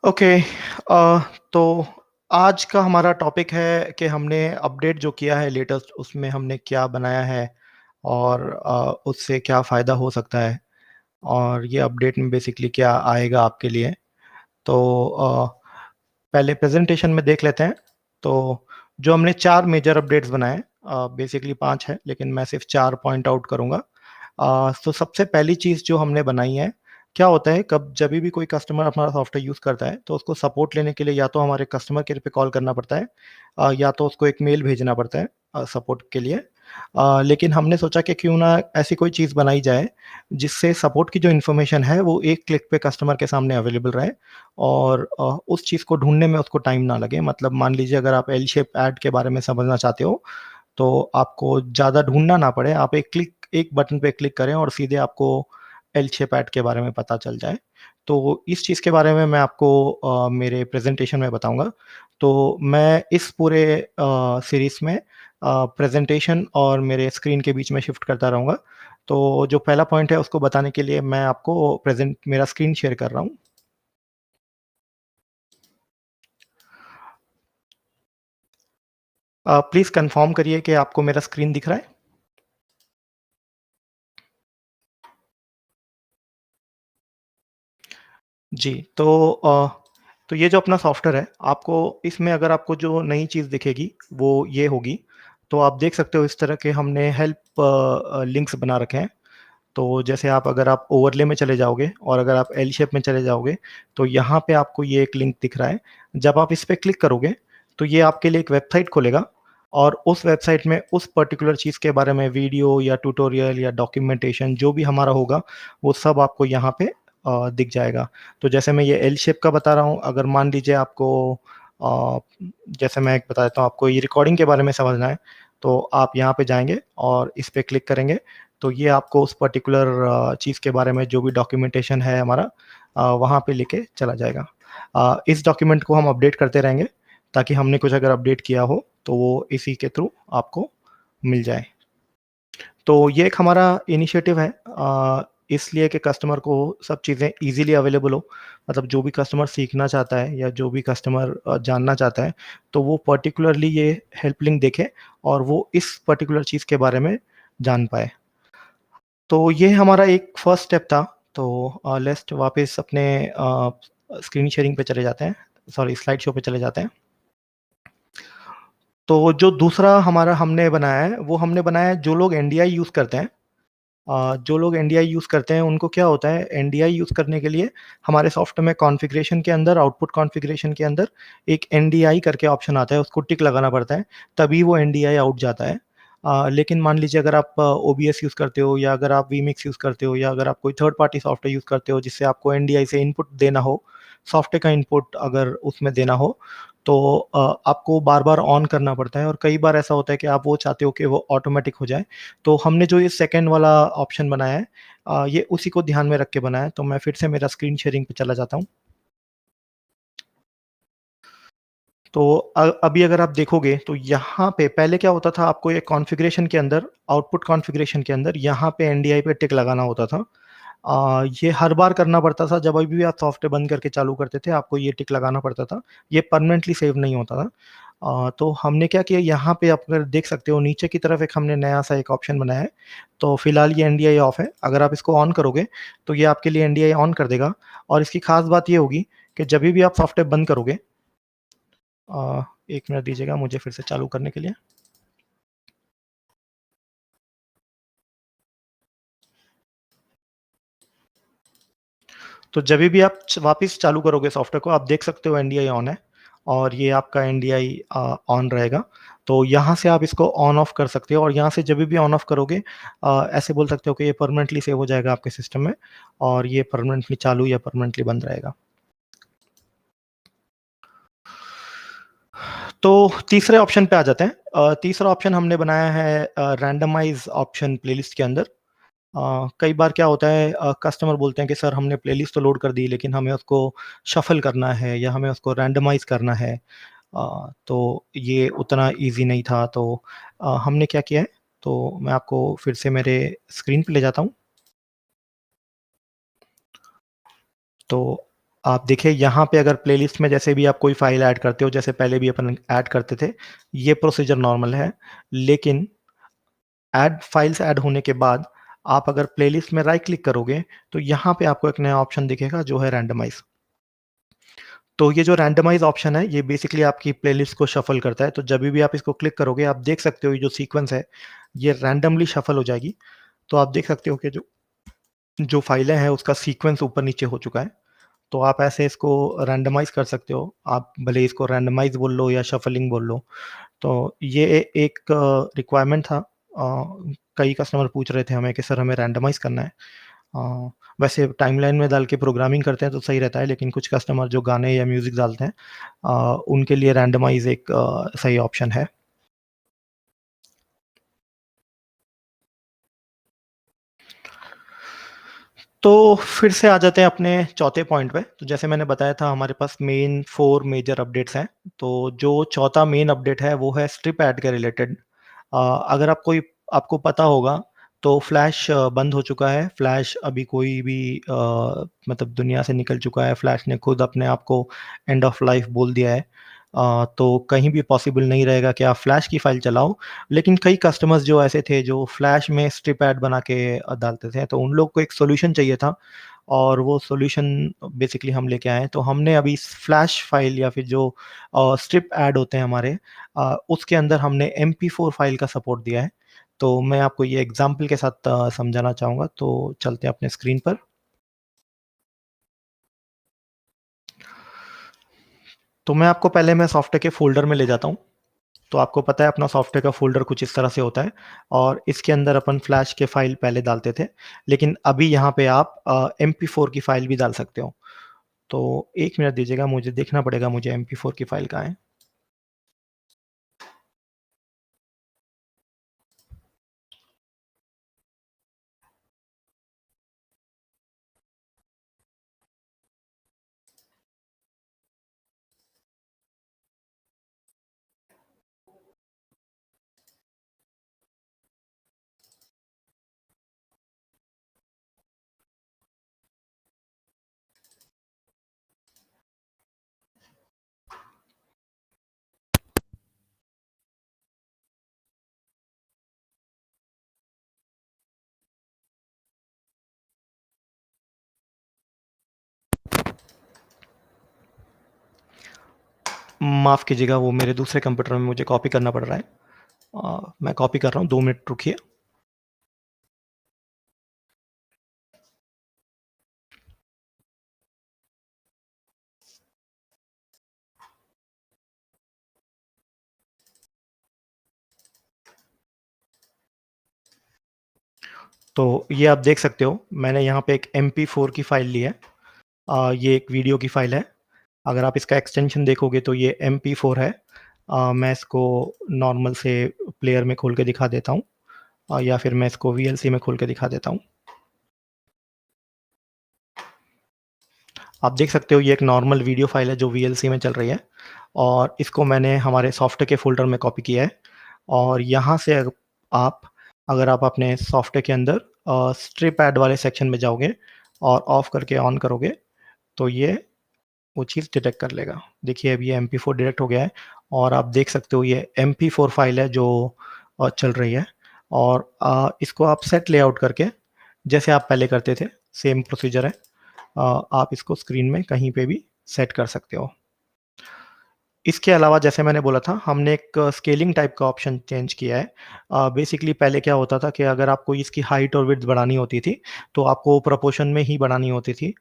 Okay. तो आज का हमारा टॉपिक है कि हमने अपडेट जो किया है लेटेस्ट उसमें हमने क्या बनाया है और उससे क्या फ़ायदा हो सकता है और ये अपडेट में बेसिकली क्या आएगा आपके लिए। तो पहले प्रेजेंटेशन में देख लेते हैं। तो जो हमने 4 मेजर अपडेट्स बनाए, बेसिकली 5 है लेकिन मैं सिर्फ 4 पॉइंट आउट करूँगा। तो सबसे पहली चीज़ जो हमने बनाई है, क्या होता है कब जभी भी कोई कस्टमर हमारा सॉफ्टवेयर यूज़ करता है तो उसको सपोर्ट लेने के लिए या तो हमारे कस्टमर केयर पे कॉल करना पड़ता है, या तो उसको एक मेल भेजना पड़ता है सपोर्ट के लिए। लेकिन हमने सोचा कि क्यों ना ऐसी कोई चीज़ बनाई जाए जिससे सपोर्ट की जो इन्फॉर्मेशन है वो एक क्लिक पे कस्टमर के सामने अवेलेबल रहे और उस चीज़ को ढूँढने में उसको टाइम ना लगे। मतलब मान लीजिए अगर आप एल शेप ऐड के बारे में समझना चाहते हो, तो आपको ज़्यादा ढूँढना ना पड़े, आप एक बटन पे क्लिक करें और सीधे आपको एल शेप ऐड के बारे में पता चल जाए। तो इस चीज़ के बारे में मैं आपको मेरे प्रेज़ेंटेशन में बताऊँगा। तो मैं इस पूरे सीरीज़ में प्रेज़ेंटेशन और मेरे स्क्रीन के बीच में शिफ्ट करता रहूँगा। तो जो पहला पॉइंट है उसको बताने के लिए मैं आपको प्रेज़ेंट मेरा स्क्रीन शेयर कर रहा हूँ। प्लीज़ कन्फ़र्म करिए कि आपको मेरा स्क्रीन दिख रहा है? जी, तो ये जो अपना सॉफ्टवेयर है, आपको इसमें अगर आपको जो नई चीज़ दिखेगी, वो ये होगी। तो आप देख सकते हो इस तरह के हमने हेल्प लिंक्स बना रखे हैं। तो जैसे आप अगर आप ओवरले में चले जाओगे और अगर आप एल शेप में चले जाओगे, तो यहाँ पे आपको ये एक लिंक दिख रहा है। जब आप इस पे क्लिक करोगे, तो ये आपके लिए एक वेबसाइट खोलेगा और उस वेबसाइट में उस पर्टिकुलर चीज़ के बारे में वीडियो या ट्यूटोरियल या डॉक्यूमेंटेशन जो भी हमारा होगा, वो सब आपको यहाँ पे दिख जाएगा। तो जैसे मैं ये एल शेप का बता रहा हूँ, अगर मान लीजिए आपको अ, जैसे मैं एक बता देता हूँ, आपको ये रिकॉर्डिंग के बारे में समझना है, तो आप यहाँ पे जाएँगे और इस पे क्लिक करेंगे, तो ये आपको उस पर्टिकुलर चीज़ के बारे में जो भी डॉक्यूमेंटेशन है हमारा, वहाँ पे लेके चला जाएगा। इस डॉक्यूमेंट को हम अपडेट करते रहेंगे, ताकि हमने कुछ अगर अपडेट किया हो, तो वो इसी के थ्रू आपको मिल जाए। तो ये एक हमारा इनिशिएटिव है, इसलिए कि कस्टमर को सब चीज़ें ईज़िली अवेलेबल हो। मतलब जो भी कस्टमर सीखना चाहता है या जो भी कस्टमर जानना चाहता है, तो वो पर्टिकुलरली ये हेल्प लिंक देखे और वो इस पर्टिकुलर चीज़ के बारे में जान पाए। तो ये हमारा एक फर्स्ट स्टेप था। तो लेट्स वापस अपने स्क्रीन शेयरिंग पे चले जाते हैं, सॉरी स्लाइड शो पे चले जाते हैं। तो जो दूसरा हमारा हमने बनाया है, वो हमने बनाया है जो लोग एनडीआई यूज़ करते हैं। जो लोग एनडीआई यूज़ करते हैं उनको क्या होता है, एनडीआई यूज़ करने के लिए हमारे सॉफ्टवेयर में कॉन्फ़िगरेशन के अंदर, आउटपुट कॉन्फ़िगरेशन के अंदर एक एनडीआई करके ऑप्शन आता है, उसको टिक लगाना पड़ता है, तभी वो एनडीआई आउट जाता है। लेकिन मान लीजिए अगर आप ओबीएस यूज़ करते हो या अगर आप वीमिक्स यूज़ करते हो या अगर आप कोई थर्ड पार्टी सॉफ्टवेयर यूज़ करते हो जिससे आपको एनडीआई से इनपुट देना हो, सॉफ्टवेयर का इनपुट अगर उसमें देना हो, तो आपको बार-बार ऑन करना पड़ता है और कई बार ऐसा होता है कि आप वो चाहते हो कि वो ऑटोमैटिक हो जाए। तो हमने जो ये सेकंड वाला ऑप्शन बनाया है, ये उसी को ध्यान में रख के बनाया है, तो मैं फिर से मेरा स्क्रीन शेयरिंग पे चला जाता हूँ। तो अभी अगर आप देखोगे तो यहाँ पे पहले क्या होता था, आपको ये कॉन्फ़िगरेशन के अंदर, आउटपुट कॉन्फ़िगरेशन के अंदर यहाँ पे एनडीआई पे टिक लगाना होता था। ये हर बार करना पड़ता था, जब अभी भी आप सॉफ्टवेयर बंद करके चालू करते थे, आपको ये टिक लगाना पड़ता था। ये परमानेंटली सेव नहीं होता था। तो हमने क्या किया, यहाँ पे आप अगर देख सकते हो नीचे की तरफ एक हमने नया-सा एक ऑप्शन बनाया है। तो फिलहाल ये एनडीआई ऑफ है, अगर आप इसको ऑन करोगे, तो ये आपके लिए एनडीआई ऑन कर देगा और इसकी ख़ास बात ये होगी कि जभी भी आप सॉफ्टवेयर बंद करोगे, 1 मिनट दीजिएगा मुझे फिर से चालू करने के लिए। तो जभी भी आप वापस चालू करोगे सॉफ्टवेयर को, आप देख सकते हो एनडीआई ऑन है और ये आपका एनडीआई ऑन रहेगा। तो यहाँ से आप इसको ऑन ऑफ कर सकते हो और यहाँ से जभी भी ऑन ऑफ करोगे, ऐसे बोल सकते हो कि ये परमानेंटली सेव हो जाएगा आपके सिस्टम में और ये परमानेंटली चालू या परमानेंटली बंद रहेगा। तो तीसरे ऑप्शन पे आ जाते हैं। तीसरा ऑप्शन हमने बनाया है रैंडमाइज़ ऑप्शन प्लेलिस्ट के अंदर। कई बार क्या होता है, कस्टमर बोलते हैं कि सर हमने प्लेलिस्ट तो लोड कर दी लेकिन हमें उसको शफ़ल करना है या हमें उसको रैंडमाइज़ करना है। तो ये उतना ईज़ी नहीं था, तो हमने क्या किया है, तो मैं आपको फिर से मेरे स्क्रीन पे ले जाता हूँ। तो आप देखिए यहाँ पे अगर प्लेलिस्ट में जैसे भी आप कोई फ़ाइल ऐड करते हो, जैसे पहले भी अपन ऐड करते थे, ये प्रोसीजर नॉर्मल है। लेकिन ऐड फाइल्स ऐड होने के बाद आप अगर प्लेलिस्ट में राइट क्लिक करोगे, तो यहाँ पे आपको एक नया ऑप्शन दिखेगा जो है रैंडमाइज़। तो ये जो रैंडमाइज़ ऑप्शन है, ये बेसिकली आपकी प्लेलिस्ट को शफ़ल करता है। तो जभी भी आप इसको क्लिक करोगे, आप देख सकते हो ये जो सीक्वेंस है, ये रैंडमली शफ़ल हो जाएगी। तो आप देख सकते हो कि जो जो फ़ाइलें हैं उसका सीक्वेंस ऊपर-नीचे हो चुका है। तो आप ऐसे इसको रैंडमाइज़ कर सकते हो। आप भले इसको रैंडमाइज़ बोल लो या शफलिंग बोल लो। तो ये एक रिक्वायरमेंट था। कई कस्टमर पूछ रहे थे हमें कि सर हमें रैंडमाइज़ करना है। अ, वैसे टाइमलाइन में डाल के प्रोग्रामिंग करते हैं तो सही रहता है, लेकिन कुछ कस्टमर जो गाने या म्यूज़िक डालते हैं उनके लिए रैंडमाइज़ एक सही ऑप्शन है। तो फिर से आ जाते हैं अपने चौथे पॉइंट पे। तो जैसे मैंने बताया था हमारे पास मेन 4 मेजर अपडेट्स हैं। तो जो चौथा मेन अपडेट है वो है स्ट्रिप ऐड के रिलेटेड। अगर आपको पता होगा तो फ्लैश बंद हो चुका है। फ्लैश अभी कोई भी मतलब दुनिया से निकल चुका है। फ्लैश ने खुद अपने आप को एंड ऑफ लाइफ बोल दिया है। तो कहीं भी पॉसिबल नहीं रहेगा कि आप फ्लैश की फ़ाइल चलाओ। लेकिन कई कस्टमर्स जो ऐसे थे जो फ्लैश में स्ट्रिप ऐड बना के डालते थे, तो उन लोग को एक सॉल्यूशन चाहिए था और वो सॉल्यूशन बेसिकली हम लेके आए हैं। तो हमने अभी फ्लैश फ़ाइल या फिर जो स्ट्रिप ऐड होते हैं हमारे, उसके अंदर हमने MP4 फ़ाइल का सपोर्ट दिया है। तो मैं आपको ये एग्ज़ाम्पल के साथ समझाना चाहूँगा, तो चलते हैं अपने स्क्रीन पर। तो मैं आपको पहले मैं सॉफ्टवेयर के फ़ोल्डर में ले जाता हूँ। तो आपको पता है अपना सॉफ्टवेयर का फ़ोल्डर कुछ इस तरह से होता है और इसके अंदर अपन फ्लैश के फ़ाइल पहले डालते थे। लेकिन अभी यहाँ पे आप MP4 की फ़ाइल भी डाल सकते हो। तो 1 मिनट दीजिएगा, मुझे देखना पड़ेगा मुझे MP4 की फ़ाइल कहाँ है। माफ़ कीजिएगा, वो मेरे दूसरे कंप्यूटर में मुझे कॉपी करना पड़ रहा है। मैं कॉपी कर रहा हूँ, 2 मिनट रुकिए। तो ये आप देख सकते हो, मैंने यहाँ पे एक MP4 की फ़ाइल ली है। ये एक वीडियो की फ़ाइल है। अगर आप इसका एक्सटेंशन देखोगे तो ये MP4 है। मैं इसको नॉर्मल से प्लेयर में खोल के दिखा देता हूँ, या फिर मैं इसको VLC में खोल के दिखा देता हूँ। आप देख सकते हो ये एक नॉर्मल वीडियो फ़ाइल है जो VLC में चल रही है और इसको मैंने हमारे सॉफ्टवेयर के फ़ोल्डर में कॉपी किया है और यहाँ से आप अगर आप अपने सॉफ्टवेयर के अंदर स्ट्रिप ऐड वाले सेक्शन में जाओगे और ऑफ करके ऑन करोगे, तो ये वो चीज़ डिटेक्ट कर लेगा। देखिए अब ये MP4 डिटेक्ट हो गया है और आप देख सकते हो ये MP4 फ़ाइल है जो चल रही है और इसको आप सेट लेआउट करके जैसे आप पहले करते थे, सेम प्रोसीजर है। आप इसको स्क्रीन में कहीं पे भी सेट कर सकते हो। इसके अलावा जैसे मैंने बोला था, हमने एक स्केलिंग टाइप का ऑप्शन चेंज किया है। बेसिकली पहले क्या होता था कि अगर आपको इसकी हाइट और विड्थ बढ़ानी होती थी, तो आपको प्रोपोर्शन में ही बढ़ानी होती थी।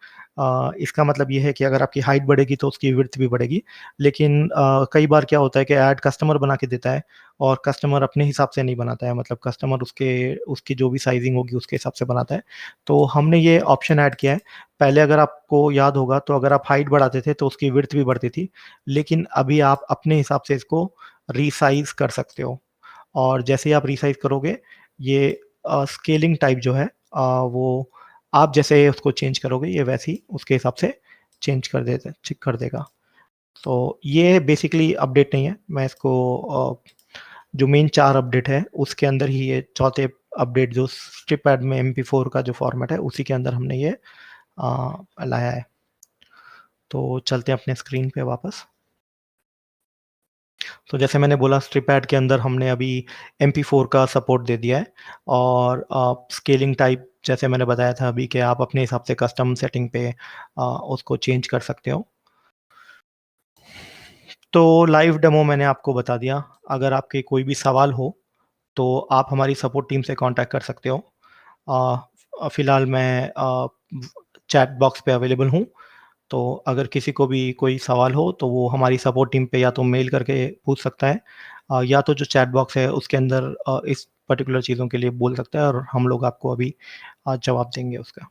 इसका मतलब ये है कि अगर आपकी हाइट बढ़ेगी तो उसकी विड्थ भी बढ़ेगी। लेकिन कई बार क्या होता है कि ऐड कस्टमर बना के देता है और कस्टमर अपने हिसाब से नहीं बनाता है, मतलब कस्टमर उसकी जो भी साइज़िंग होगी उसके हिसाब से बनाता है। तो हमने ये ऑप्शन ऐड किया है। पहले अगर आपको याद होगा तो अगर आप हाइट बढ़ाते थे तो उसकी विड्थ भी बढ़ती थी। लेकिन अभी आप अपने हिसाब से इसको रीसाइज़ कर सकते हो और जैसे ही आप रीसाइज़ करोगे, ये स्केलिंग टाइप जो है वो आप जैसे उसको चेंज करोगे, ये वैसे ही उसके हिसाब से चेक कर देगा। तो ये बेसिकली अपडेट नहीं है। मैं इसको जो मेन 4 अपडेट है, उसके अंदर ही ये चौथे अपडेट जो स्ट्रिपैड में MP4 का जो फॉर्मेट है, उसी के अंदर हमने ये लाया है। तो चलते हैं अपने स्क्रीन पे वापस। तो जैसे मैंने बोला स्ट्रिप ऐड के अंदर हमने अभी MP4 का सपोर्ट दे दिया है और स्केलिंग टाइप जैसे मैंने बताया था अभी कि आप अपने हिसाब से कस्टम सेटिंग पे उसको चेंज कर सकते हो। तो लाइव डेमो मैंने आपको बता दिया। अगर आपके कोई भी सवाल हो, तो आप हमारी सपोर्ट टीम से कॉन्टैक्ट कर सकते हो। फ़िलहाल मैं चैट बॉक्स पे अवेलेबल हूँ, तो अगर किसी को भी कोई सवाल हो, तो वो हमारी सपोर्ट टीम पे या तो मेल करके पूछ सकता है या तो जो चैट बॉक्स है उसके अंदर इस पर्टिकुलर चीज़ों के लिए बोल सकता है और हम लोग आपको अभी जवाब देंगे उसका।